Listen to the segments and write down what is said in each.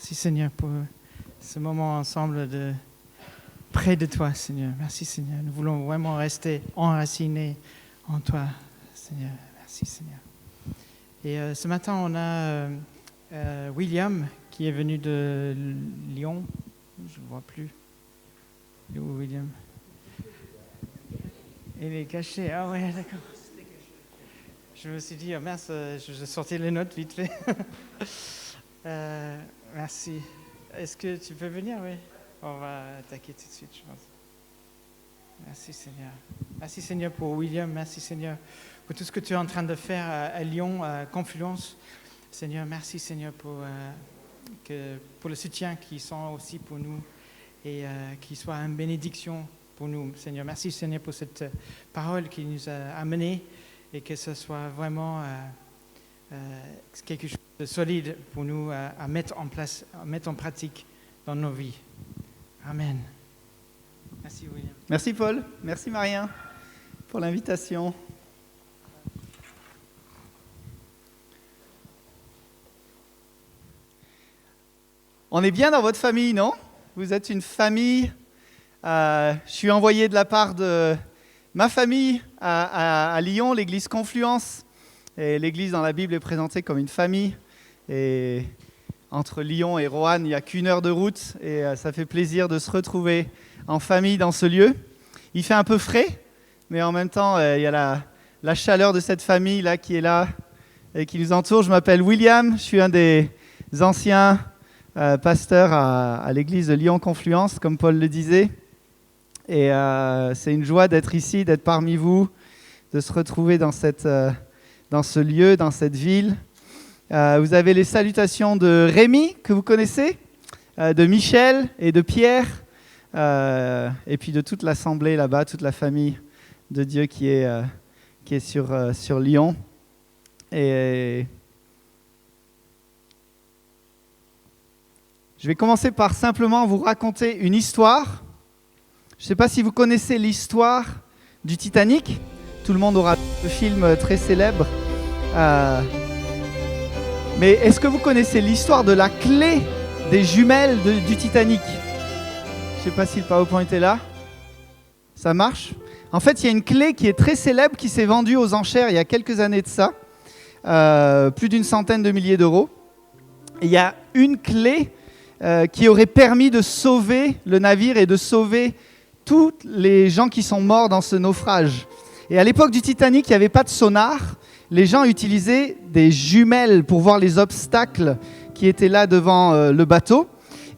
Merci Seigneur pour ce moment ensemble près de toi, Seigneur. Merci Seigneur. Nous voulons vraiment rester enracinés en toi, Seigneur. Merci Seigneur. Et ce matin, on a William qui est venu de Lyon. Je ne le vois plus. Il est où, William? Il est caché. Ah ouais, d'accord. Je me suis dit, oh mince, je sortais les notes vite fait. Merci. Est-ce que tu peux venir? Oui. On va attaquer tout de suite, je pense. Merci Seigneur. Merci Seigneur pour William. Merci Seigneur pour tout ce que tu es en train de faire à Lyon, à Confluence. Seigneur, merci Seigneur pour le soutien qu'ils sont aussi pour nous et qu'il soit une bénédiction pour nous. Seigneur, merci Seigneur pour cette parole qui nous a amenés et que ce soit vraiment quelque chose de solide pour nous à mettre en place, à mettre en pratique dans nos vies. Amen. Merci William. Merci Paul, merci Marien pour l'invitation. On est bien dans votre famille, non? Vous êtes une famille. Je suis envoyé de la part de ma famille à Lyon, l'église Confluence. Et l'église dans la Bible est présentée comme une famille. Et entre Lyon et Roanne, il n'y a qu'une heure de route. Et ça fait plaisir de se retrouver en famille dans ce lieu. Il fait un peu frais, mais en même temps, il y a la chaleur de cette famille là qui est là et qui nous entoure. Je m'appelle William, je suis un des anciens pasteurs à l'église de Lyon Confluence, comme Paul le disait. Et c'est une joie d'être ici, d'être parmi vous, de se retrouver dans ce lieu, dans cette ville. Vous avez les salutations de Rémi, que vous connaissez, de Michel et de Pierre, et puis de toute l'assemblée là-bas, toute la famille de Dieu qui est sur Lyon. Et je vais commencer par simplement vous raconter une histoire. Je ne sais pas si vous connaissez l'histoire du Titanic. Tout le monde aura ce film très célèbre. Mais est-ce que vous connaissez l'histoire de la clé des jumelles du Titanic? Je ne sais pas si le PowerPoint est là. Ça marche? En fait, il y a une clé qui est très célèbre qui s'est vendue aux enchères il y a quelques années de ça. Plus d'une centaine de milliers d'euros. Et il y a une clé qui aurait permis de sauver le navire et de sauver tous les gens qui sont morts dans ce naufrage. Et à l'époque du Titanic, il n'y avait pas de sonar. Les gens utilisaient des jumelles pour voir les obstacles qui étaient là devant le bateau.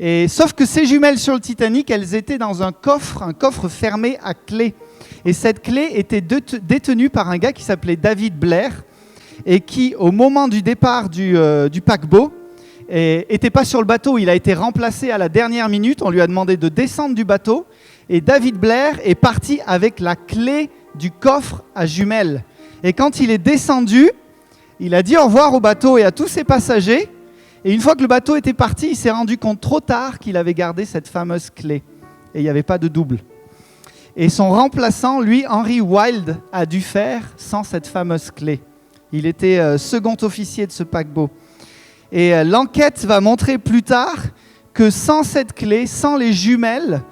Et sauf que ces jumelles sur le Titanic, elles étaient dans un coffre fermé à clé. Et cette clé était détenue par un gars qui s'appelait David Blair et qui, au moment du départ du paquebot, n'était pas sur le bateau. Il a été remplacé à la dernière minute. On lui a demandé de descendre du bateau. Et David Blair est parti avec la clé du coffre à jumelles. Et quand il est descendu, il a dit au revoir au bateau et à tous ses passagers. Et une fois que le bateau était parti, il s'est rendu compte trop tard qu'il avait gardé cette fameuse clé. Et il n'y avait pas de double. Et son remplaçant, lui, Henry Wilde, a dû faire sans cette fameuse clé. Il était second officier de ce paquebot. Et l'enquête va montrer plus tard que sans cette clé, sans les jumelles,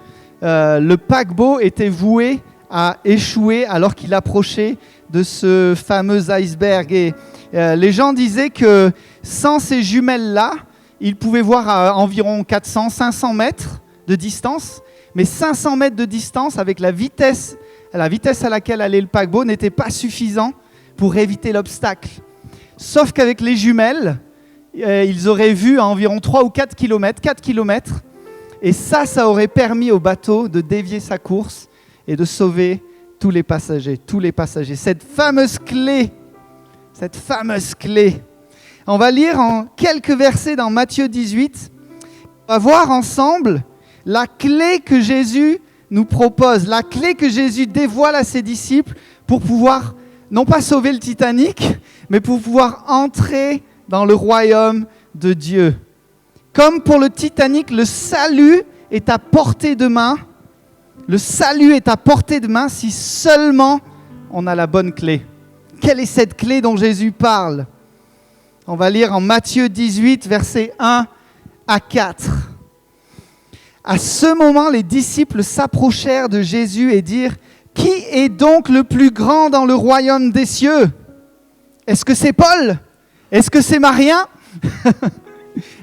le paquebot était voué à échouer alors qu'il approchait de ce fameux iceberg. Et les gens disaient que sans ces jumelles-là, ils pouvaient voir à environ 400-500 mètres de distance, mais 500 mètres de distance avec la vitesse à laquelle allait le paquebot n'était pas suffisant pour éviter l'obstacle. Sauf qu'avec les jumelles, ils auraient vu à environ 3 ou 4 km, et ça aurait permis au bateau de dévier sa course et de sauver tous les passagers. Cette fameuse clé. On va lire en quelques versets dans Matthieu 18. On va voir ensemble la clé que Jésus nous propose, la clé que Jésus dévoile à ses disciples pour pouvoir, non pas sauver le Titanic, mais pour pouvoir entrer dans le royaume de Dieu. Comme pour le Titanic, le salut est à portée de main. Le salut est à portée de main si seulement on a la bonne clé. Quelle est cette clé dont Jésus parle? On va lire en Matthieu 18, versets 1 à 4. À ce moment, les disciples s'approchèrent de Jésus et dirent « Qui est donc le plus grand dans le royaume des cieux ? Est-ce que c'est Paul ? Est-ce que c'est Marien ?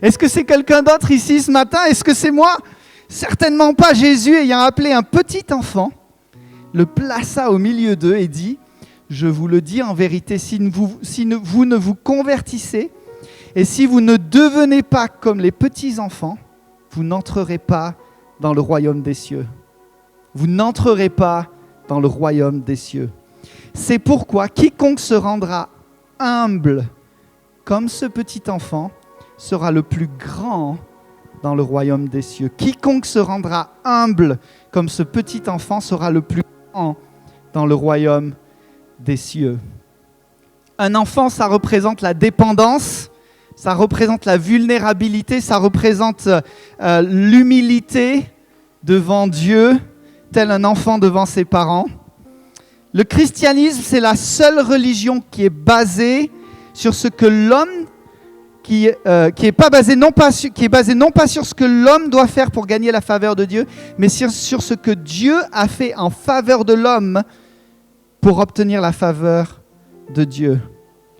Est-ce que c'est quelqu'un d'autre ici ce matin ? Est-ce que c'est moi ? Certainement pas. Jésus, ayant appelé un petit enfant, le plaça au milieu d'eux et dit « Je vous le dis en vérité, vous ne vous convertissez et si vous ne devenez pas comme les petits enfants, vous n'entrerez pas dans le royaume des cieux. Vous n'entrerez pas dans le royaume des cieux. C'est pourquoi quiconque se rendra humble comme ce petit enfant sera le plus grand dans le royaume des cieux. Quiconque se rendra humble comme ce petit enfant sera le plus grand dans le royaume des cieux. Un enfant, ça représente la dépendance, ça représente la vulnérabilité, ça représente l'humilité devant Dieu, tel un enfant devant ses parents. Le christianisme, c'est la seule religion qui est basée sur ce que l'homme, qui est basée non pas sur ce que l'homme doit faire pour gagner la faveur de Dieu, mais sur ce que Dieu a fait en faveur de l'homme pour obtenir la faveur de Dieu,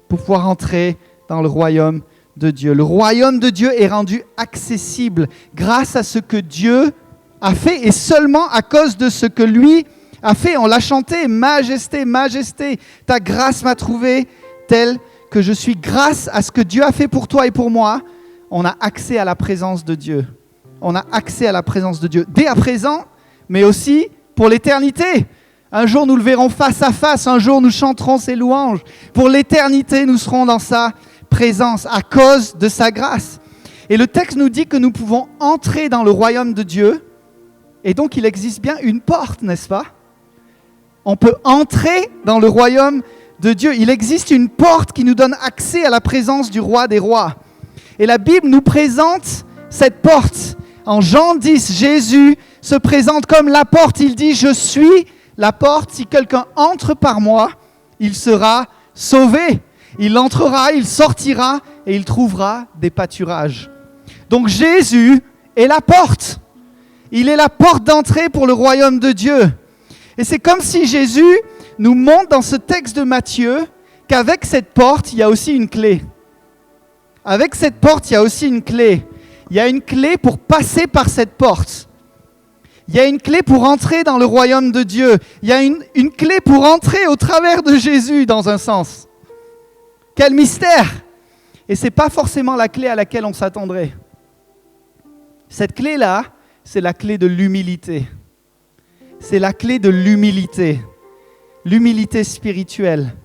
pour pouvoir entrer dans le royaume de Dieu. Le royaume de Dieu est rendu accessible grâce à ce que Dieu a fait et seulement à cause de ce que lui a fait. On l'a chanté, majesté, majesté, ta grâce m'a trouvé tel que je suis. Grâce à ce que Dieu a fait pour toi et pour moi, on a accès à la présence de Dieu. On a accès à la présence de Dieu dès à présent, mais aussi pour l'éternité. Un jour, nous le verrons face à face. Un jour, nous chanterons ses louanges. Pour l'éternité, nous serons dans sa présence à cause de sa grâce. Et le texte nous dit que nous pouvons entrer dans le royaume de Dieu. Et donc, il existe bien une porte, n'est-ce pas ? On peut entrer dans le royaume de Dieu. Il existe une porte qui nous donne accès à la présence du roi des rois. Et la Bible nous présente cette porte. En Jean 10, Jésus se présente comme la porte. Il dit « Je suis la porte. Si quelqu'un entre par moi, il sera sauvé. Il entrera, il sortira et il trouvera des pâturages. » Donc Jésus est la porte. Il est la porte d'entrée pour le royaume de Dieu. Et c'est comme si Jésus nous montre dans ce texte de Matthieu qu'avec cette porte, il y a aussi une clé. Avec cette porte, il y a aussi une clé. Il y a une clé pour passer par cette porte. Il y a une clé pour entrer dans le royaume de Dieu. Il y a une clé pour entrer au travers de Jésus, dans un sens. Quel mystère! Et ce n'est pas forcément la clé à laquelle on s'attendrait. Cette clé-là, c'est la clé de l'humilité. C'est la clé de l'humilité. L'humilité spirituelle.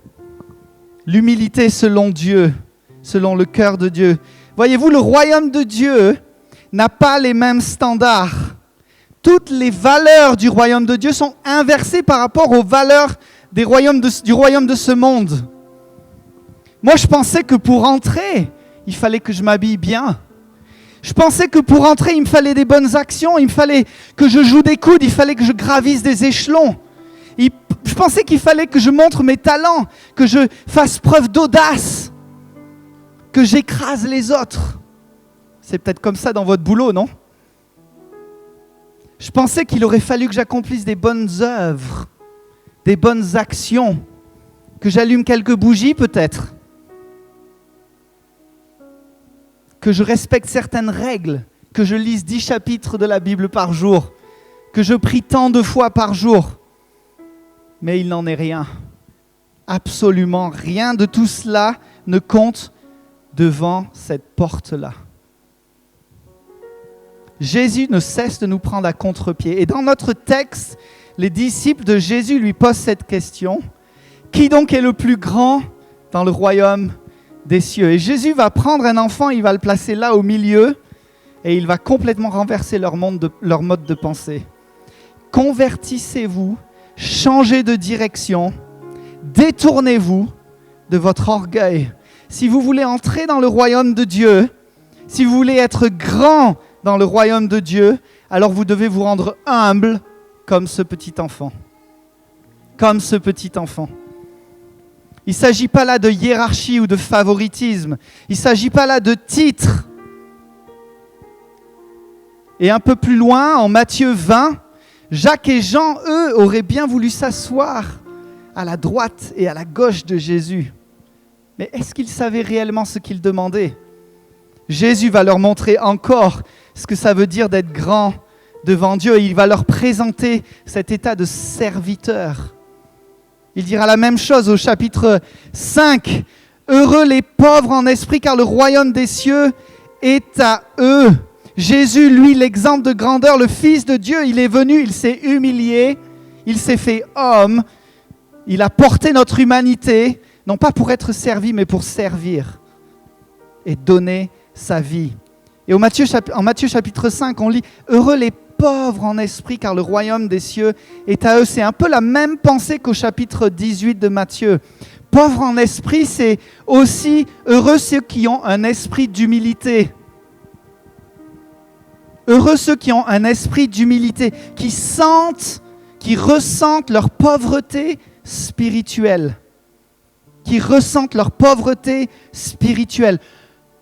L'humilité selon Dieu, selon le cœur de Dieu. Voyez-vous, le royaume de Dieu n'a pas les mêmes standards. Toutes les valeurs du royaume de Dieu sont inversées par rapport aux valeurs du royaume de ce monde. Moi, je pensais que pour entrer, il fallait que je m'habille bien. Je pensais que pour entrer, il me fallait des bonnes actions, il me fallait que je joue des coudes, il fallait que je gravisse des échelons. Je pensais qu'il fallait que je montre mes talents, que je fasse preuve d'audace, que j'écrase les autres. C'est peut-être comme ça dans votre boulot, non ? Je pensais qu'il aurait fallu que j'accomplisse des bonnes œuvres, des bonnes actions, que j'allume quelques bougies peut-être, que je respecte certaines règles, que je lise 10 chapitres de la Bible par jour, que je prie tant de fois par jour. Mais il n'en est rien. Absolument rien de tout cela ne compte devant cette porte-là. Jésus ne cesse de nous prendre à contre-pied. Et dans notre texte, les disciples de Jésus lui posent cette question. Qui donc est le plus grand dans le royaume des cieux ? Et Jésus va prendre un enfant, il va le placer là au milieu et il va complètement renverser leur mode de pensée. Convertissez-vous, changez de direction, détournez-vous de votre orgueil. Si vous voulez entrer dans le royaume de Dieu, si vous voulez être grand dans le royaume de Dieu, alors vous devez vous rendre humble comme ce petit enfant. Comme ce petit enfant. Il ne s'agit pas là de hiérarchie ou de favoritisme. Il ne s'agit pas là de titre. Et un peu plus loin, en Matthieu 20, Jacques et Jean, eux, auraient bien voulu s'asseoir à la droite et à la gauche de Jésus. Mais est-ce qu'ils savaient réellement ce qu'ils demandaient ? Jésus va leur montrer encore ce que ça veut dire d'être grand devant Dieu. Il va leur présenter cet état de serviteur. Il dira la même chose au chapitre 5. « Heureux les pauvres en esprit, car le royaume des cieux est à eux. » Jésus, lui, l'exemple de grandeur, le Fils de Dieu, il est venu, il s'est humilié, il s'est fait homme, il a porté notre humanité, non pas pour être servi, mais pour servir et donner sa vie. Et en Matthieu chapitre 5, on lit « Heureux les pauvres en esprit, car le royaume des cieux est à eux. » C'est un peu la même pensée qu'au chapitre 18 de Matthieu. Pauvres en esprit, c'est aussi heureux ceux qui ont un esprit d'humilité. Heureux ceux qui ont un esprit d'humilité, qui ressentent leur pauvreté spirituelle. Qui ressentent leur pauvreté spirituelle.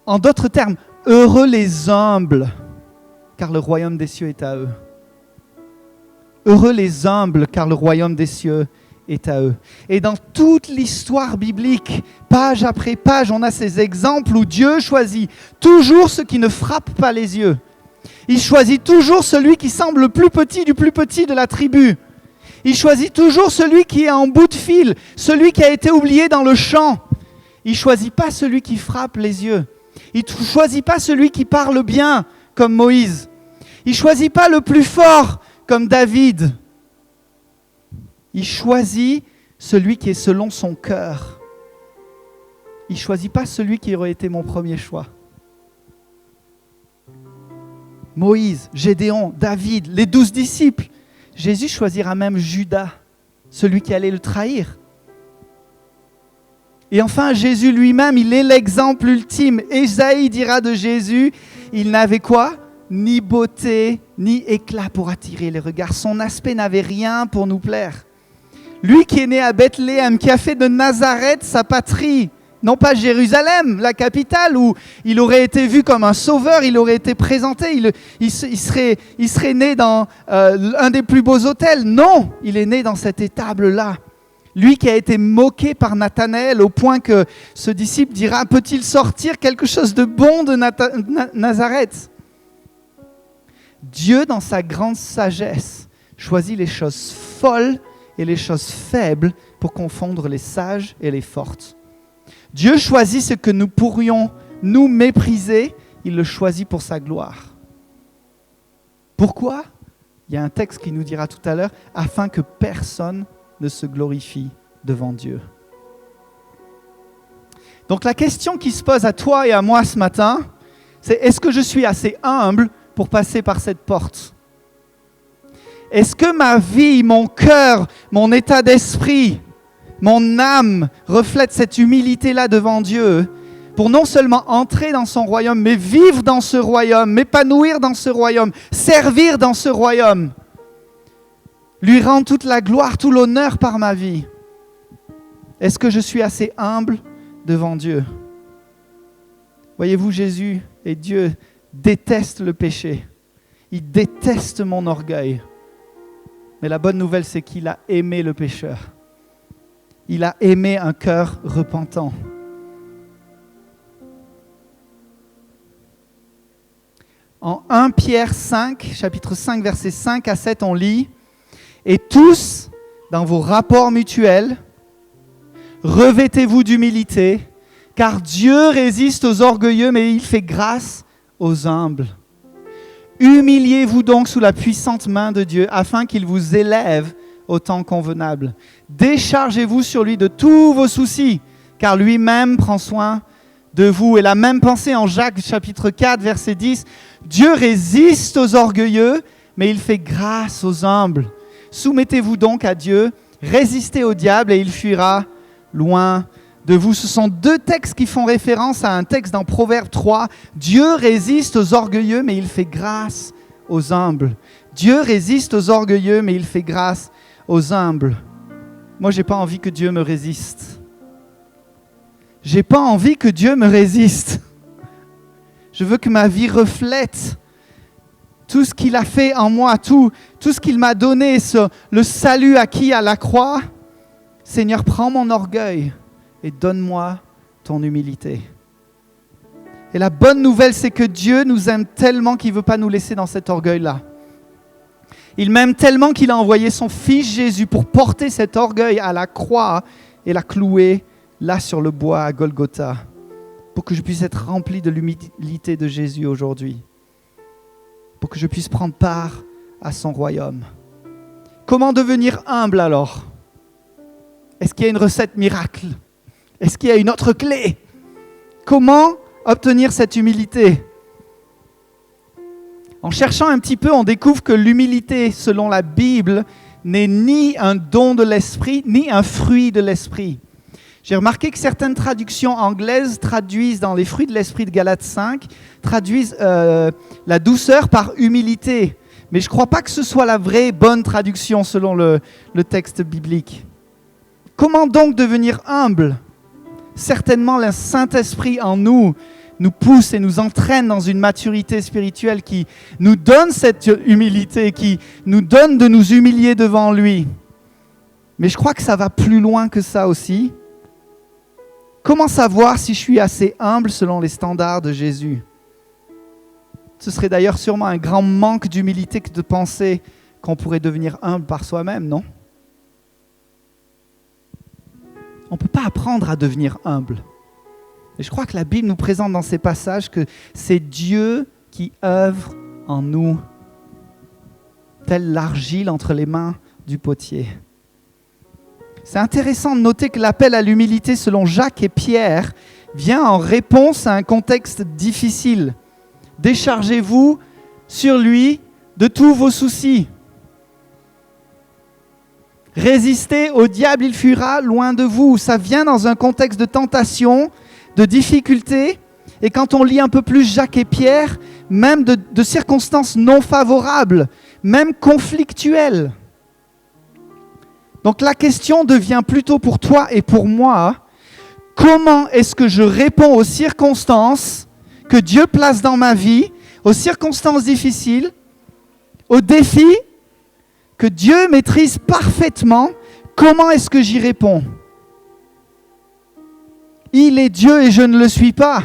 En d'autres termes, heureux les humbles, car le royaume des cieux est à eux. Heureux les humbles, car le royaume des cieux est à eux. Et dans toute l'histoire biblique, page après page, on a ces exemples où Dieu choisit toujours ce qui ne frappe pas les yeux. Il choisit toujours celui qui semble le plus petit du plus petit de la tribu. Il choisit toujours celui qui est en bout de fil, celui qui a été oublié dans le champ. Il ne choisit pas celui qui frappe les yeux. Il ne choisit pas celui qui parle bien, comme Moïse. Il ne choisit pas le plus fort, comme David. Il choisit celui qui est selon son cœur. Il ne choisit pas celui qui aurait été mon premier choix. Moïse, Gédéon, David, les 12 disciples. Jésus choisira même Judas, celui qui allait le trahir. Et enfin, Jésus lui-même, il est l'exemple ultime. Ésaïe dira de Jésus, il n'avait quoi ? Ni beauté, ni éclat pour attirer les regards. Son aspect n'avait rien pour nous plaire. Lui qui est né à Bethléem, qui a fait de Nazareth sa patrie, non pas Jérusalem, la capitale, où il aurait été vu comme un sauveur, il aurait été présenté, il serait né dans un des plus beaux hôtels. Non, il est né dans cette étable-là. Lui qui a été moqué par Nathanaël au point que ce disciple dira « Peut-il sortir quelque chose de bon de Nazareth ?» Dieu, dans sa grande sagesse, choisit les choses folles et les choses faibles pour confondre les sages et les fortes. Dieu choisit ce que nous pourrions nous mépriser, il le choisit pour sa gloire. Pourquoi ? Il y a un texte qui nous dira tout à l'heure, afin que personne ne se glorifie devant Dieu. Donc la question qui se pose à toi et à moi ce matin, c'est est-ce que je suis assez humble pour passer par cette porte ? Est-ce que ma vie, mon cœur, mon état d'esprit, mon âme reflète cette humilité-là devant Dieu pour non seulement entrer dans son royaume, mais vivre dans ce royaume, m'épanouir dans ce royaume, servir dans ce royaume, lui rendre toute la gloire, tout l'honneur par ma vie. Est-ce que je suis assez humble devant Dieu ? Voyez-vous, Jésus et Dieu détestent le péché. Il déteste mon orgueil. Mais la bonne nouvelle, c'est qu'il a aimé le pécheur. Il a aimé un cœur repentant. En 1 Pierre 5, chapitre 5, versets 5 à 7, on lit « Et tous, dans vos rapports mutuels, revêtez-vous d'humilité, car Dieu résiste aux orgueilleux, mais il fait grâce aux humbles. Humiliez-vous donc sous la puissante main de Dieu, afin qu'il vous élève au temps convenable. Déchargez-vous sur lui de tous vos soucis, car lui-même prend soin de vous. » Et la même pensée en Jacques chapitre 4, verset 10. « Dieu résiste aux orgueilleux, mais il fait grâce aux humbles. Soumettez-vous donc à Dieu, résistez au diable et il fuira loin de vous. » Ce sont deux textes qui font référence à un texte dans Proverbe 3. Dieu résiste aux orgueilleux, mais il fait grâce aux humbles. Dieu résiste aux orgueilleux, mais il fait grâce aux humbles. Moi, je n'ai pas envie que Dieu me résiste. Je n'ai pas envie que Dieu me résiste. Je veux que ma vie reflète tout ce qu'il a fait en moi, tout ce qu'il m'a donné, le salut acquis à la croix. Seigneur, prends mon orgueil et donne-moi ton humilité. Et la bonne nouvelle, c'est que Dieu nous aime tellement qu'il ne veut pas nous laisser dans cet orgueil-là. Il m'aime tellement qu'il a envoyé son Fils Jésus pour porter cet orgueil à la croix et la clouer là sur le bois à Golgotha, pour que je puisse être rempli de l'humilité de Jésus aujourd'hui, pour que je puisse prendre part à son royaume. Comment devenir humble alors ? Est-ce qu'il y a une recette miracle ? Est-ce qu'il y a une autre clé ? Comment obtenir cette humilité ? En cherchant un petit peu, on découvre que l'humilité, selon la Bible, n'est ni un don de l'esprit, ni un fruit de l'esprit. J'ai remarqué que certaines traductions anglaises traduisent dans les fruits de l'esprit de Galates 5, traduisent la douceur par humilité. Mais je ne crois pas que ce soit la vraie bonne traduction selon le texte biblique. Comment donc devenir humble ? Certainement, le Saint-Esprit en nous pousse et nous entraîne dans une maturité spirituelle qui nous donne cette humilité, qui nous donne de nous humilier devant lui. Mais je crois que ça va plus loin que ça aussi. Comment savoir si je suis assez humble selon les standards de Jésus ? Ce serait d'ailleurs sûrement un grand manque d'humilité que de penser qu'on pourrait devenir humble par soi-même, non ? On ne peut pas apprendre à devenir humble. Et je crois que la Bible nous présente dans ces passages que c'est Dieu qui œuvre en nous, telle l'argile entre les mains du potier. C'est intéressant de noter que l'appel à l'humilité selon Jacques et Pierre vient en réponse à un contexte difficile. Déchargez-vous sur lui de tous vos soucis. Résistez au diable, il fuira loin de vous. Ça vient dans un contexte de tentation, de difficulté. Et quand on lit un peu plus Jacques et Pierre, même de circonstances non favorables, même conflictuelles. Donc la question devient plutôt pour toi et pour moi, comment est-ce que je réponds aux circonstances que Dieu place dans ma vie, aux circonstances difficiles, aux défis que Dieu maîtrise parfaitement, comment est-ce que j'y réponds ? Il est Dieu et je ne le suis pas.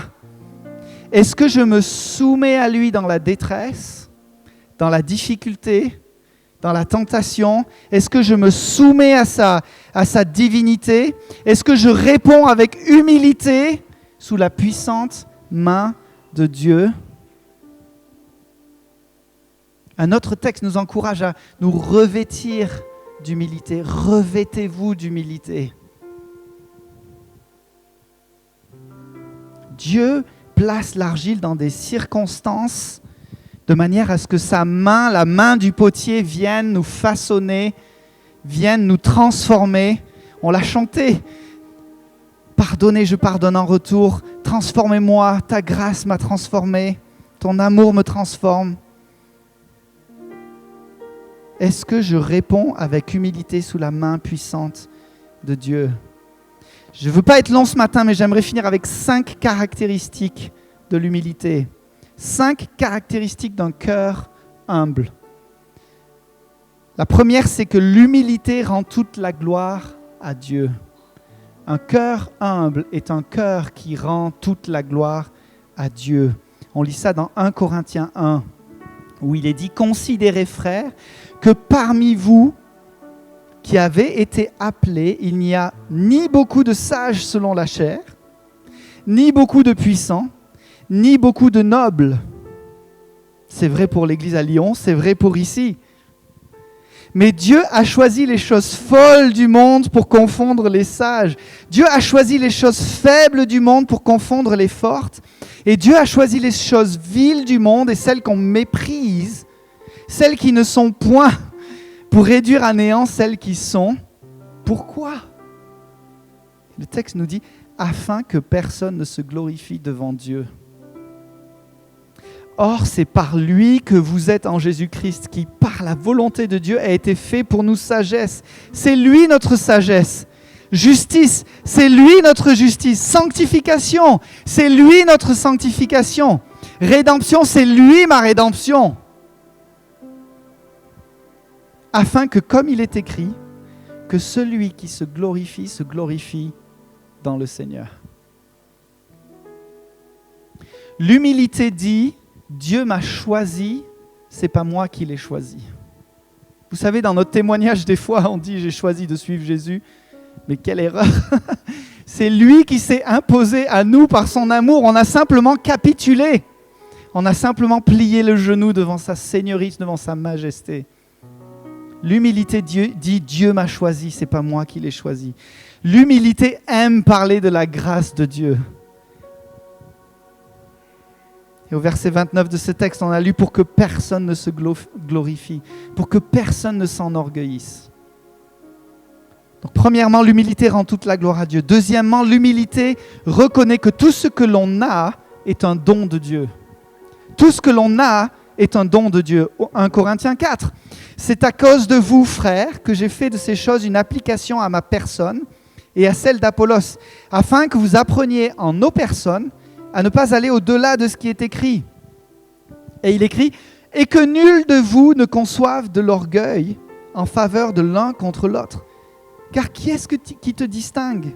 Est-ce que je me soumets à lui dans la détresse, dans la difficulté, dans la tentation? Est-ce que je me soumets à sa divinité? Est-ce que je réponds avec humilité sous la puissante main de Dieu? Un autre texte nous encourage à nous revêtir d'humilité. Revêtez-vous d'humilité. Dieu place l'argile dans des circonstances de manière à ce que sa main, la main du potier, vienne nous façonner, vienne nous transformer. On l'a chanté. Pardonnez, je pardonne en retour. Transformez-moi, ta grâce m'a transformé. Ton amour me transforme. Est-ce que je réponds avec humilité sous la main puissante de Dieu ? Je ne veux pas être long ce matin, mais j'aimerais finir avec 5 caractéristiques de l'humilité. 5 caractéristiques d'un cœur humble. La première, c'est que l'humilité rend toute la gloire à Dieu. Un cœur humble est un cœur qui rend toute la gloire à Dieu. On lit ça dans 1 Corinthiens 1, où il est dit « Considérez, frères, que parmi vous qui avez été appelés, il n'y a ni beaucoup de sages selon la chair, ni beaucoup de puissants, ni beaucoup de nobles. » C'est vrai pour l'église à Lyon, c'est vrai pour ici. Mais Dieu a choisi les choses folles du monde pour confondre les sages. Dieu a choisi les choses faibles du monde pour confondre les fortes. Et Dieu a choisi les choses viles du monde et celles qu'on méprise, celles qui ne sont point, pour réduire à néant celles qui sont. Pourquoi ? Le texte nous dit « afin que personne ne se glorifie devant Dieu ». Or, c'est par lui que vous êtes en Jésus-Christ, qui, par la volonté de Dieu, a été fait pour nous sagesse. C'est lui notre sagesse. Justice, c'est lui notre justice. Sanctification, c'est lui notre sanctification. Rédemption, c'est lui ma rédemption. afin que, comme il est écrit, que celui qui se glorifie dans le Seigneur. L'humilité dit, Dieu m'a choisi, c'est pas moi qui l'ai choisi. Vous savez, dans notre témoignage, des fois, on dit, j'ai choisi de suivre Jésus, mais quelle erreur. C'est lui qui s'est imposé à nous par son amour. On a simplement capitulé. On a simplement plié le genou devant sa seigneurie, devant sa majesté. L'humilité dit, Dieu m'a choisi, c'est pas moi qui l'ai choisi. L'humilité aime parler de la grâce de Dieu. Et au verset 29 de ce texte, on a lu pour que personne ne se glorifie, pour que personne ne s'enorgueillisse. Donc, premièrement, l'humilité rend toute la gloire à Dieu. Deuxièmement, l'humilité reconnaît que tout ce que l'on a est un don de Dieu. Tout ce que l'on a est un don de Dieu. 1 Corinthiens 4. C'est à cause de vous, frères, que j'ai fait de ces choses une application à ma personne et à celle d'Apollos, afin que vous appreniez en nos personnes à ne pas aller au-delà de ce qui est écrit. Et il écrit, « Et que nul de vous ne conçoive de l'orgueil en faveur de l'un contre l'autre. Car qui est-ce qui te distingue?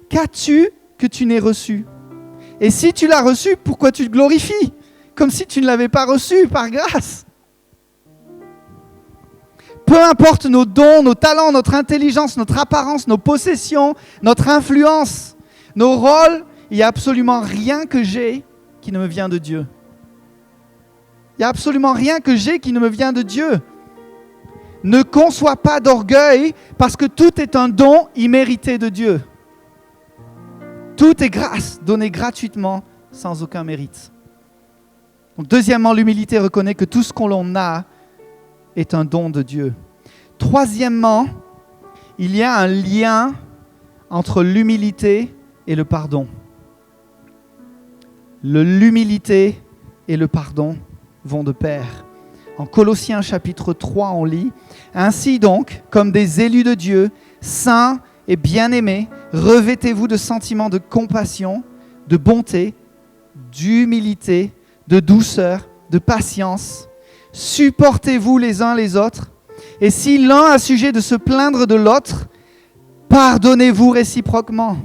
Qu'as-tu que tu n'aies reçu? Et si tu l'as reçu, pourquoi tu te glorifies? Comme si tu ne l'avais pas reçu par grâce. » Peu importe nos dons, nos talents, notre intelligence, notre apparence, nos possessions, notre influence, nos rôles, il n'y a absolument rien que j'ai qui ne me vient de Dieu. Il n'y a absolument rien que j'ai qui ne me vient de Dieu. Ne conçois pas d'orgueil parce que tout est un don immérité de Dieu. Tout est grâce, donné gratuitement, sans aucun mérite. Donc, deuxièmement, l'humilité reconnaît que tout ce qu'on a est un don de Dieu. Troisièmement, il y a un lien entre l'humilité et le pardon. L'humilité et le pardon vont de pair. En Colossiens chapitre 3, on lit « Ainsi donc, comme des élus de Dieu, saints et bien-aimés, revêtez-vous de sentiments de compassion, de bonté, d'humilité, de douceur, de patience. Supportez-vous les uns les autres. Et si l'un a sujet de se plaindre de l'autre, pardonnez-vous réciproquement.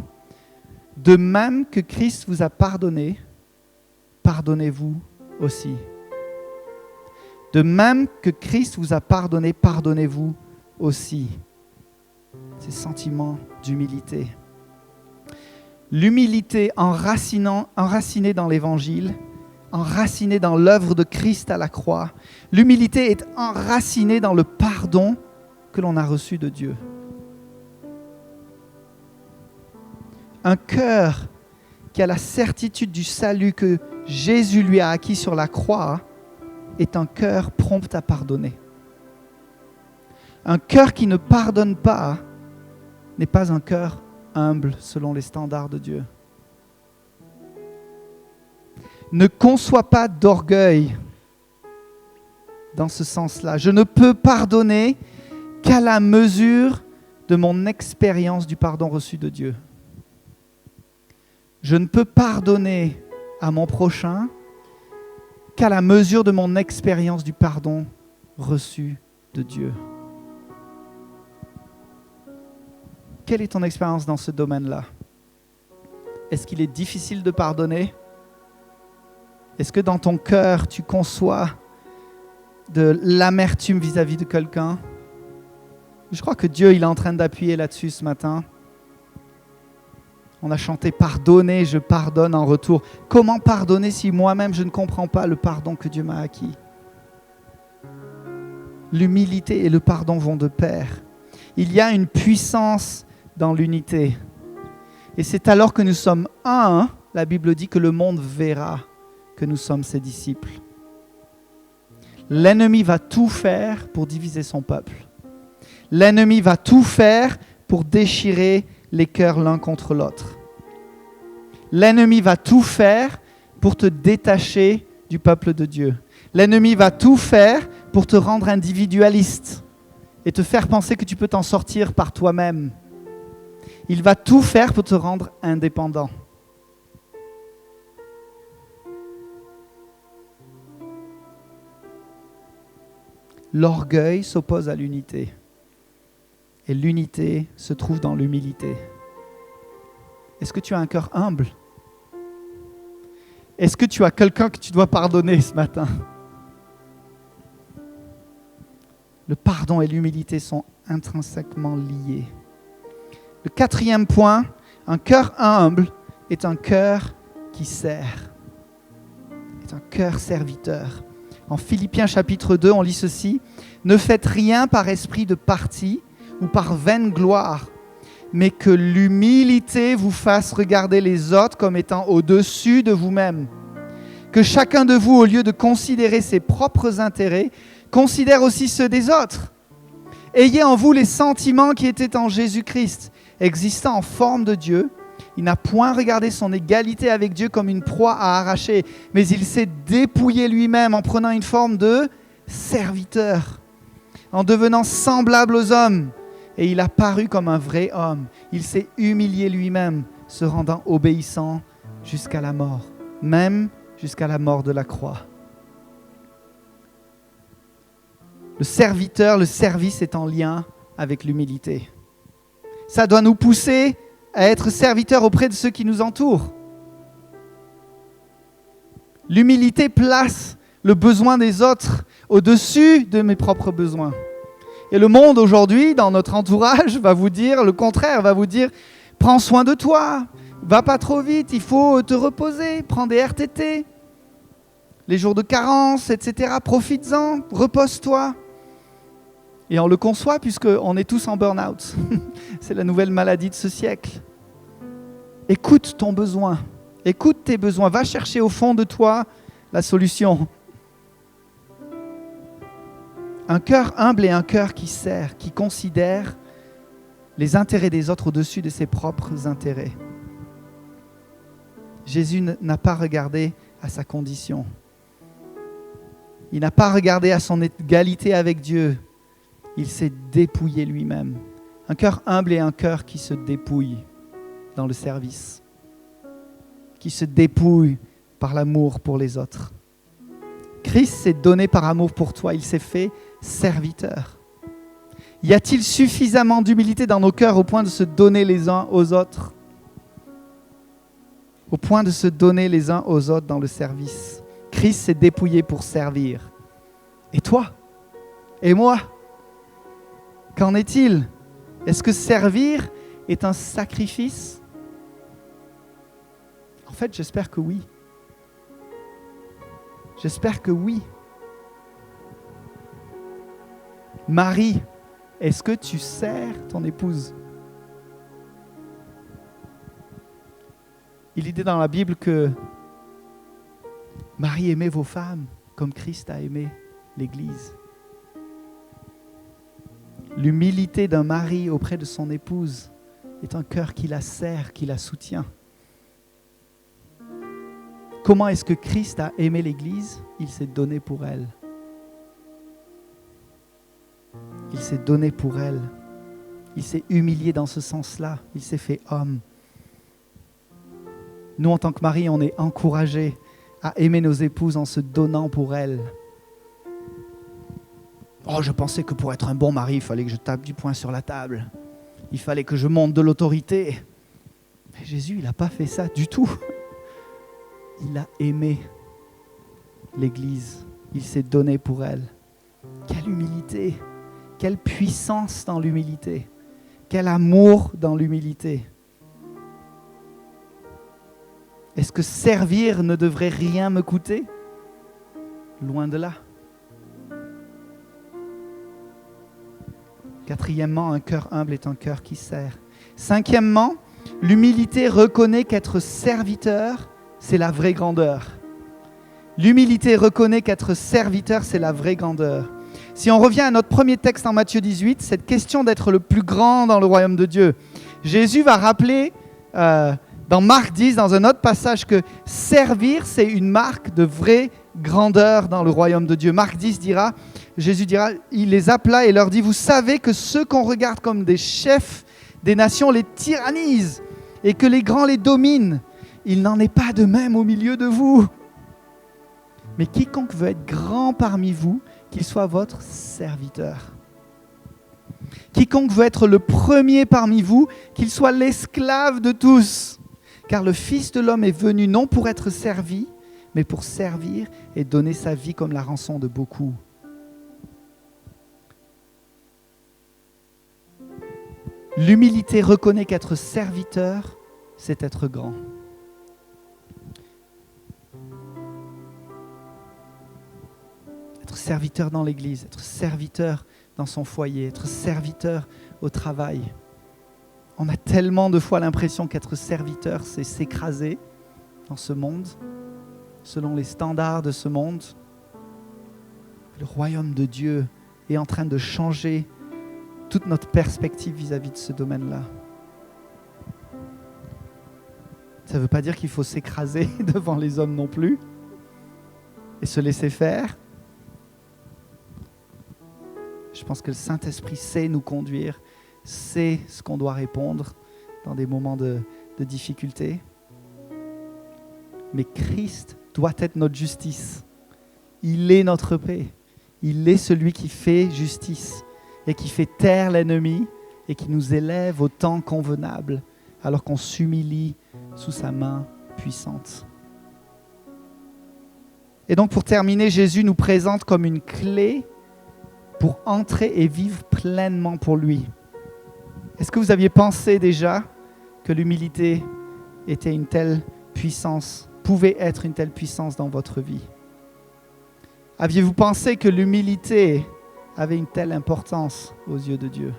De même que Christ vous a pardonné, pardonnez-vous aussi. » De même que Christ vous a pardonné, pardonnez-vous aussi. Ces sentiments d'humilité. L'humilité enracinée dans l'Évangile, enracinée dans l'œuvre de Christ à la croix. L'humilité est enracinée dans le pardon que l'on a reçu de Dieu. Un cœur qui a la certitude du salut que Jésus lui a acquis sur la croix est un cœur prompt à pardonner. Un cœur qui ne pardonne pas n'est pas un cœur humble selon les standards de Dieu. Ne conçois pas d'orgueil dans ce sens-là. Je ne peux pardonner qu'à la mesure de mon expérience du pardon reçu de Dieu. Je ne peux pardonner à mon prochain qu'à la mesure de mon expérience du pardon reçu de Dieu. Quelle est ton expérience dans ce domaine-là? Est-ce qu'il est difficile de pardonner? Est-ce que dans ton cœur, tu conçois de l'amertume vis-à-vis de quelqu'un? Je crois que Dieu il est en train d'appuyer là-dessus ce matin. On a chanté « Pardonner, je pardonne en retour ». Comment pardonner si moi-même je ne comprends pas le pardon que Dieu m'a acquis? L'humilité et le pardon vont de pair. Il y a une puissance dans l'unité. Et c'est alors que nous sommes un, la Bible dit que le monde verra que nous sommes ses disciples. L'ennemi va tout faire pour diviser son peuple. L'ennemi va tout faire pour déchirer les cœurs l'un contre l'autre. L'ennemi va tout faire pour te détacher du peuple de Dieu. L'ennemi va tout faire pour te rendre individualiste et te faire penser que tu peux t'en sortir par toi-même. Il va tout faire pour te rendre indépendant. L'orgueil s'oppose à l'unité. Et l'unité se trouve dans l'humilité. Est-ce que tu as un cœur humble? Est-ce que tu as quelqu'un que tu dois pardonner ce matin? Le pardon et l'humilité sont intrinsèquement liés. Le 4e point, un cœur humble est un cœur qui sert, est un cœur serviteur. En Philippiens chapitre 2, on lit ceci: « Ne faites rien par esprit de parti ou par vaine gloire, mais que l'humilité vous fasse regarder les autres comme étant au-dessus de vous-même. Que chacun de vous, au lieu de considérer ses propres intérêts, considère aussi ceux des autres. Ayez en vous les sentiments qui étaient en Jésus-Christ, existant en forme de Dieu. Il n'a point regardé son égalité avec Dieu comme une proie à arracher, mais il s'est dépouillé lui-même en prenant une forme de serviteur, en devenant semblable aux hommes. Et il a paru comme un vrai homme. Il s'est humilié lui-même, se rendant obéissant jusqu'à la mort, même jusqu'à la mort de la croix. » Le serviteur, le service est en lien avec l'humilité. Ça doit nous pousser à être serviteurs auprès de ceux qui nous entourent. L'humilité place le besoin des autres au-dessus de mes propres besoins. Et le monde aujourd'hui, dans notre entourage, va vous dire le contraire, va vous dire « Prends soin de toi, va pas trop vite, il faut te reposer, prends des RTT, les jours de carence, etc. Profites-en, repose-toi. » Et on le conçoit puisqu'on est tous en burn-out. C'est la nouvelle maladie de ce siècle. Écoute ton besoin, écoute tes besoins, va chercher au fond de toi la solution. Un cœur humble est un cœur qui sert, qui considère les intérêts des autres au-dessus de ses propres intérêts. Jésus n'a pas regardé à sa condition. Il n'a pas regardé à son égalité avec Dieu. Il s'est dépouillé lui-même. Un cœur humble est un cœur qui se dépouille dans le service, qui se dépouille par l'amour pour les autres. Christ s'est donné par amour pour toi, il s'est fait serviteur. Y a-t-il suffisamment d'humilité dans nos cœurs au point de se donner les uns aux autres? Au point de se donner les uns aux autres dans le service. Christ s'est dépouillé pour servir. Et toi? Et moi? Qu'en est-il? Est-ce que servir est un sacrifice? En fait, j'espère que oui. J'espère que oui. Marie, est-ce que tu sers ton épouse? Il est dit dans la Bible que Marie aimait vos femmes comme Christ a aimé l'Église. L'humilité d'un mari auprès de son épouse est un cœur qui la sert, qui la soutient. Comment est-ce que Christ a aimé l'Église? Il s'est donné pour elle. Il s'est donné pour elle. Il s'est humilié dans ce sens-là. Il s'est fait homme. Nous, en tant que mari, on est encouragés à aimer nos épouses en se donnant pour elles. Oh, je pensais que pour être un bon mari, il fallait que je tape du poing sur la table. Il fallait que je monte de l'autorité. Mais Jésus, il n'a pas fait ça du tout. Il a aimé l'Église. Il s'est donné pour elle. Quelle humilité! Quelle puissance dans l'humilité! Quel amour dans l'humilité! Est-ce que servir ne devrait rien me coûter? Loin de là. Quatrièmement, un cœur humble est un cœur qui sert. Cinquièmement, l'humilité reconnaît qu'être serviteur, c'est la vraie grandeur. L'humilité reconnaît qu'être serviteur, c'est la vraie grandeur. Si on revient à notre premier texte en Matthieu 18, cette question d'être le plus grand dans le royaume de Dieu, Jésus va rappeler dans Marc 10, dans un autre passage, que servir, c'est une marque de vraie grandeur dans le royaume de Dieu. Marc 10 dira, Jésus dira, il les appela et leur dit, vous savez que ceux qu'on regarde comme des chefs des nations les tyrannisent et que les grands les dominent. Il n'en est pas de même au milieu de vous. Mais quiconque veut être grand parmi vous, qu'il soit votre serviteur. Quiconque veut être le premier parmi vous, qu'il soit l'esclave de tous. Car le Fils de l'homme est venu non pour être servi, mais pour servir et donner sa vie comme la rançon de beaucoup. L'humilité reconnaît qu'être serviteur, c'est être grand. Être serviteur dans l'église, être serviteur dans son foyer, être serviteur au travail. On a tellement de fois l'impression qu'être serviteur, c'est s'écraser dans ce monde, selon les standards de ce monde. Le royaume de Dieu est en train de changer toute notre perspective vis-à-vis de ce domaine-là. Ça ne veut pas dire qu'il faut s'écraser devant les hommes non plus et se laisser faire. Je pense que le Saint-Esprit sait nous conduire, sait ce qu'on doit répondre dans des moments de difficulté. Mais Christ doit être notre justice. Il est notre paix. Il est celui qui fait justice et qui fait taire l'ennemi et qui nous élève au temps convenable alors qu'on s'humilie sous sa main puissante. Et donc pour terminer, Jésus nous présente comme une clé pour entrer et vivre pleinement pour lui. Est-ce que vous aviez pensé déjà que l'humilité était une telle puissance, pouvait être une telle puissance dans votre vie? Aviez-vous pensé que l'humilité avait une telle importance aux yeux de Dieu?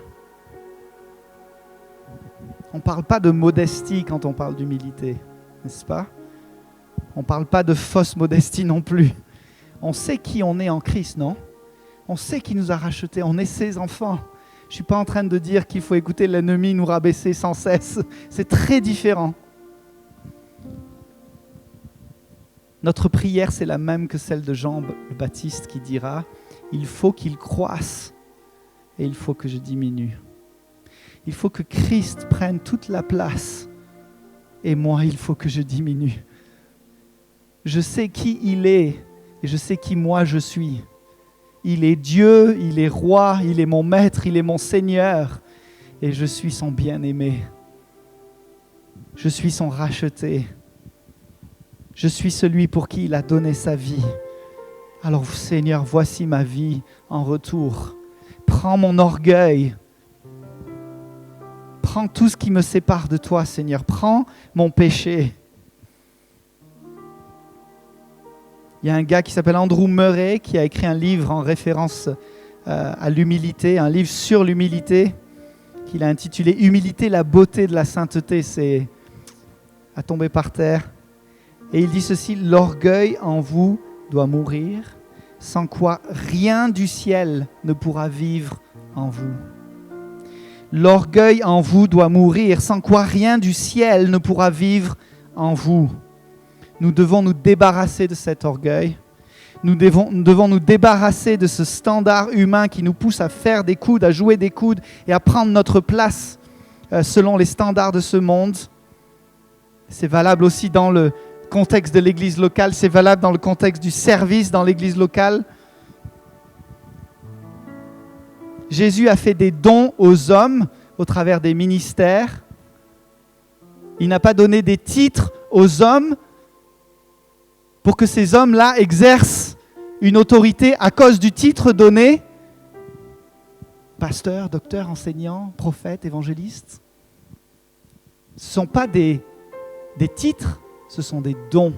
On ne parle pas de modestie quand on parle d'humilité, n'est-ce pas? On ne parle pas de fausse modestie non plus. On sait qui on est en Christ, non? On sait qui nous a rachetés, on est ses enfants. Je ne suis pas en train de dire qu'il faut écouter l'ennemi nous rabaisser sans cesse. C'est très différent. Notre prière, c'est la même que celle de Jean le Baptiste qui dira « Il faut qu'il croisse et il faut que je diminue. Il faut que Christ prenne toute la place et moi, il faut que je diminue. Je sais qui il est et je sais qui moi je suis. Il est Dieu, il est roi, il est mon maître, il est mon Seigneur et je suis son bien-aimé. Je suis son racheté. Je suis celui pour qui il a donné sa vie. Alors Seigneur, voici ma vie en retour. Prends mon orgueil. Prends tout ce qui me sépare de toi, Seigneur. Prends mon péché. Il y a un gars qui s'appelle Andrew Murray qui a écrit un livre en référence à l'humilité, un livre sur l'humilité qu'il a intitulé « Humilité, la beauté de la sainteté ». C'est à tomber par terre. Et il dit ceci, « L'orgueil en vous doit mourir, sans quoi rien du ciel ne pourra vivre en vous. » L'orgueil en vous doit mourir, sans quoi rien du ciel ne pourra vivre en vous. Nous devons nous débarrasser de cet orgueil. Nous devons nous débarrasser de ce standard humain qui nous pousse à faire des coudes, à jouer des coudes et à prendre notre place selon les standards de ce monde. C'est valable aussi dans le contexte de l'église locale, c'est valable dans le contexte du service dans l'église locale. Jésus a fait des dons aux hommes au travers des ministères. Il n'a pas donné des titres aux hommes pour que ces hommes-là exercent une autorité à cause du titre donné. Pasteur, docteur, enseignant, prophète, évangéliste. Ce ne sont pas des titres, ce sont des dons.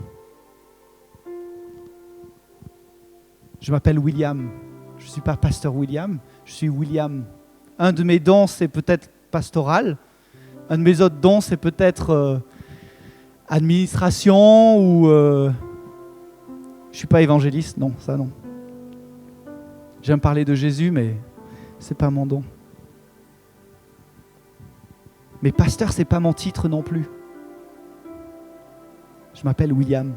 Je m'appelle William. Je ne suis pas pasteur William, je suis William. Un de mes dons, c'est peut-être pastoral. Un de mes autres dons, c'est peut-être administration ou... je ne suis pas évangéliste, non, ça non. J'aime parler de Jésus, mais ce n'est pas mon don. Mais pasteur, ce n'est pas mon titre non plus. Je m'appelle William.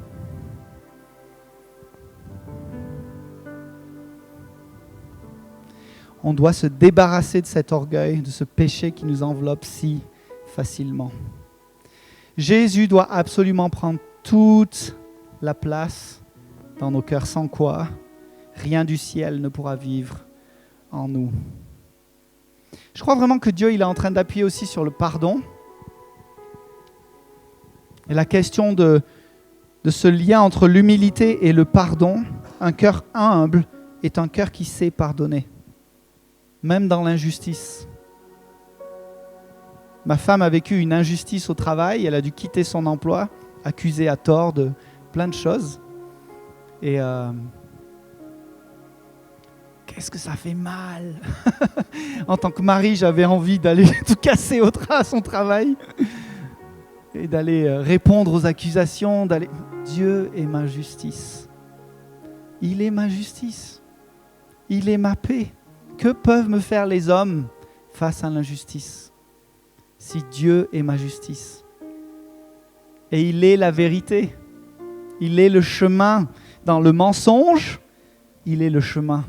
On doit se débarrasser de cet orgueil, de ce péché qui nous enveloppe si facilement. Jésus doit absolument prendre toute la place dans nos cœurs, sans quoi rien du ciel ne pourra vivre en nous. Je crois vraiment que Dieu il est en train d'appuyer aussi sur le pardon. Et la question de ce lien entre l'humilité et le pardon, un cœur humble est un cœur qui sait pardonner, même dans l'injustice. Ma femme a vécu une injustice au travail, elle a dû quitter son emploi, accusée à tort de plein de choses. Et qu'est-ce que ça fait mal. En tant que mari, j'avais envie d'aller tout casser à son travail et d'aller répondre aux accusations. Dieu est ma justice. Il est ma justice. Il est ma paix. Que peuvent me faire les hommes face à l'injustice ? Si Dieu est ma justice. Et il est la vérité. Il est le chemin. Dans le mensonge, il est le chemin.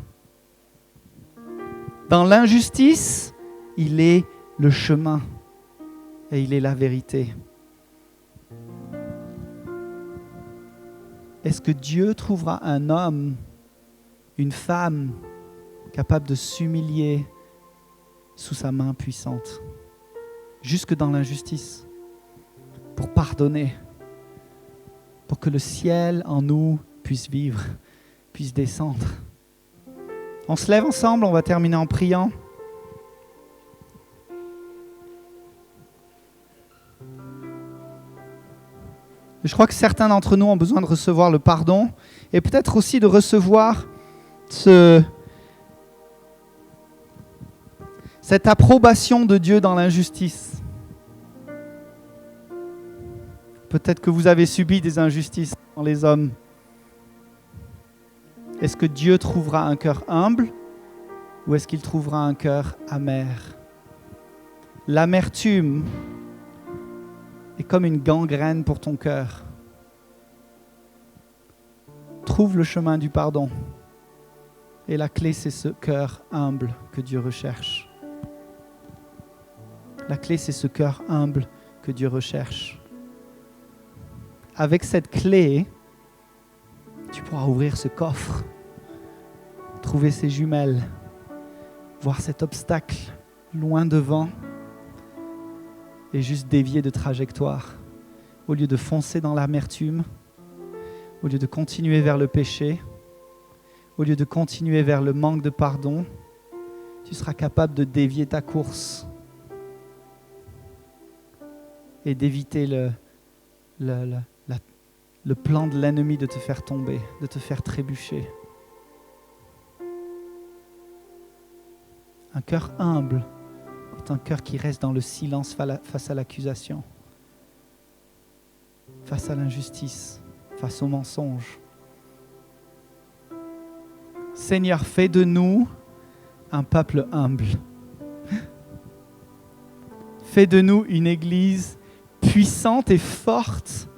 Dans l'injustice, il est le chemin. Et il est la vérité. Est-ce que Dieu trouvera un homme, une femme, capable de s'humilier sous sa main puissante ? Jusque dans l'injustice, pour pardonner, pour que le ciel en nous puisse vivre, puisse descendre. On se lève ensemble, on va terminer en priant. Je crois que certains d'entre nous ont besoin de recevoir le pardon et peut-être aussi de recevoir cette approbation de Dieu dans l'injustice. Peut-être que vous avez subi des injustices dans les hommes. Est-ce que Dieu trouvera un cœur humble ou est-ce qu'il trouvera un cœur amer ? L'amertume est comme une gangrène pour ton cœur. Trouve le chemin du pardon. Et la clé, c'est ce cœur humble que Dieu recherche. La clé, c'est ce cœur humble que Dieu recherche. Avec cette clé, tu pourras ouvrir ce coffre, trouver ces jumelles, voir cet obstacle loin devant et juste dévier de trajectoire. Au lieu de foncer dans l'amertume, au lieu de continuer vers le péché, au lieu de continuer vers le manque de pardon, tu seras capable de dévier ta course et d'éviter le plan de l'ennemi de te faire tomber, de te faire trébucher. Un cœur humble est un cœur qui reste dans le silence face à l'accusation, face à l'injustice, face au mensonge. Seigneur, fais de nous un peuple humble. Fais de nous une église puissante et forte,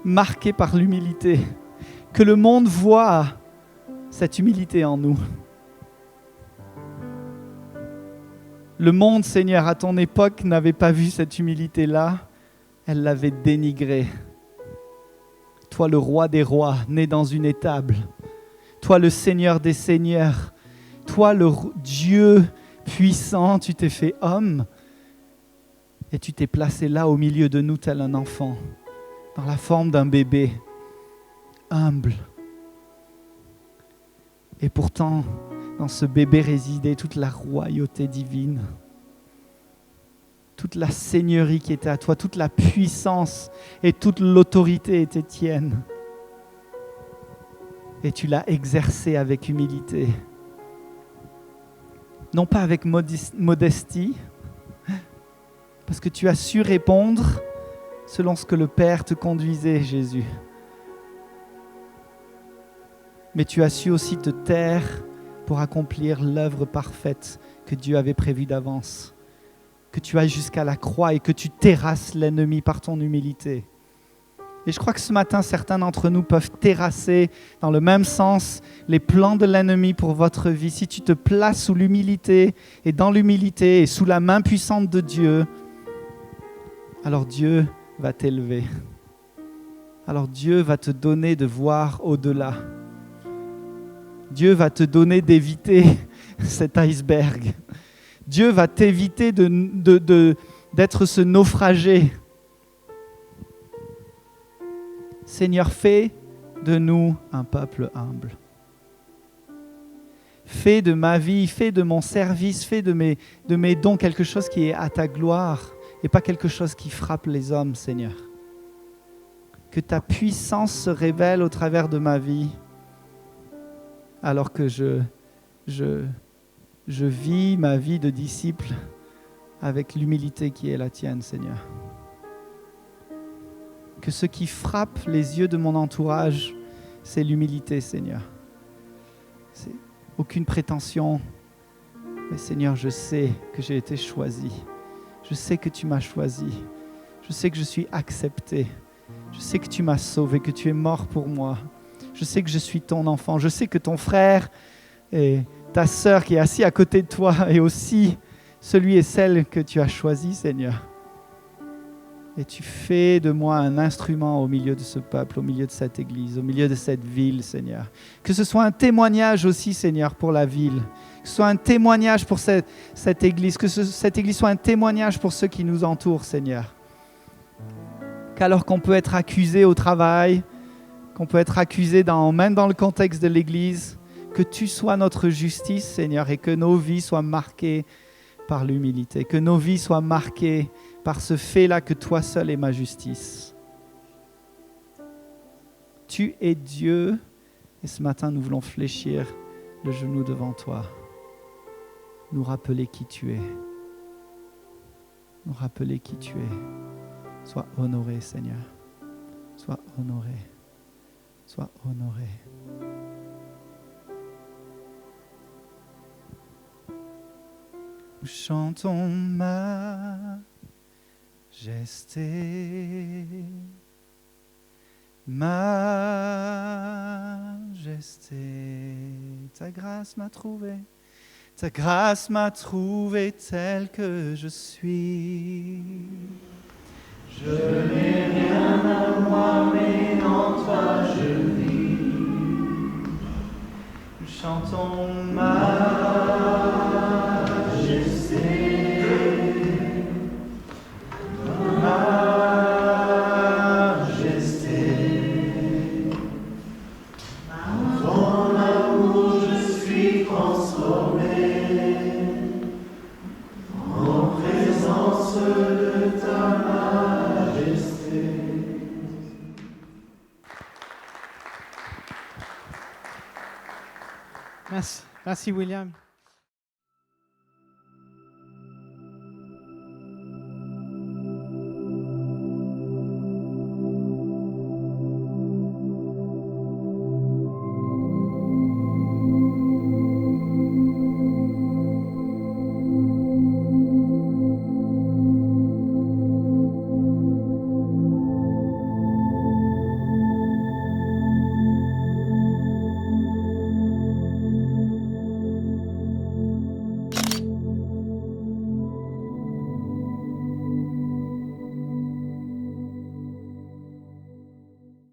marquée par l'humilité. Que le monde voie cette humilité en nous. Le monde, Seigneur, à ton époque, n'avait pas vu cette humilité-là. Elle l'avait dénigrée. Toi, le roi des rois, né dans une étable. Toi, le Seigneur des seigneurs. Toi, le Dieu puissant, tu t'es fait homme. Et tu t'es placé là au milieu de nous tel un enfant, dans la forme d'un bébé, humble. Et pourtant, dans ce bébé résidait toute la royauté divine, toute la seigneurie qui était à toi, toute la puissance et toute l'autorité était tienne. Et tu l'as exercée avec humilité. Non pas avec modestie, parce que tu as su répondre selon ce que le Père te conduisait, Jésus. Mais tu as su aussi te taire pour accomplir l'œuvre parfaite que Dieu avait prévue d'avance. Que tu ailles jusqu'à la croix et que tu terrasses l'ennemi par ton humilité. Et je crois que ce matin, certains d'entre nous peuvent terrasser dans le même sens les plans de l'ennemi pour votre vie. Si tu te places sous l'humilité et dans l'humilité et sous la main puissante de Dieu, alors Dieu va t'élever. Alors Dieu va te donner de voir au-delà. Dieu va te donner d'éviter cet iceberg. Dieu va t'éviter d'être ce naufragé. Seigneur, fais de nous un peuple humble. Fais de ma vie, fais de mon service, fais de mes dons quelque chose qui est à ta gloire et pas quelque chose qui frappe les hommes, Seigneur. Que ta puissance se révèle au travers de ma vie alors que je vis ma vie de disciple avec l'humilité qui est la tienne, Seigneur. Que ce qui frappe les yeux de mon entourage, c'est l'humilité, Seigneur. C'est aucune prétention, mais Seigneur, je sais que j'ai été choisi. Je sais que tu m'as choisi. Je sais que je suis accepté. Je sais que tu m'as sauvé, que tu es mort pour moi. Je sais que je suis ton enfant. Je sais que ton frère et ta sœur qui est assis à côté de toi est aussi celui et celle que tu as choisi, Seigneur. Et tu fais de moi un instrument au milieu de ce peuple, au milieu de cette église, au milieu de cette ville, Seigneur. Que ce soit un témoignage aussi, Seigneur, pour la ville. Que ce soit un témoignage pour cette église. Que cette église soit un témoignage pour ceux qui nous entourent, Seigneur. Qu'alors qu'on peut être accusé au travail, qu'on peut être accusé même dans le contexte de l'église, que tu sois notre justice, Seigneur, et que nos vies soient marquées par l'humilité. Que nos vies soient marquées par ce fait-là que toi seul es ma justice. Tu es Dieu et ce matin nous voulons fléchir le genou devant toi, nous rappeler qui tu es, nous rappeler qui tu es. Sois honoré, Seigneur, sois honoré, sois honoré. Nous chantons majesté, majesté, ta grâce m'a trouvé tel que je suis. Je n'ai rien à moi, mais en toi je vis. Nous chantons majesté. Merci, William.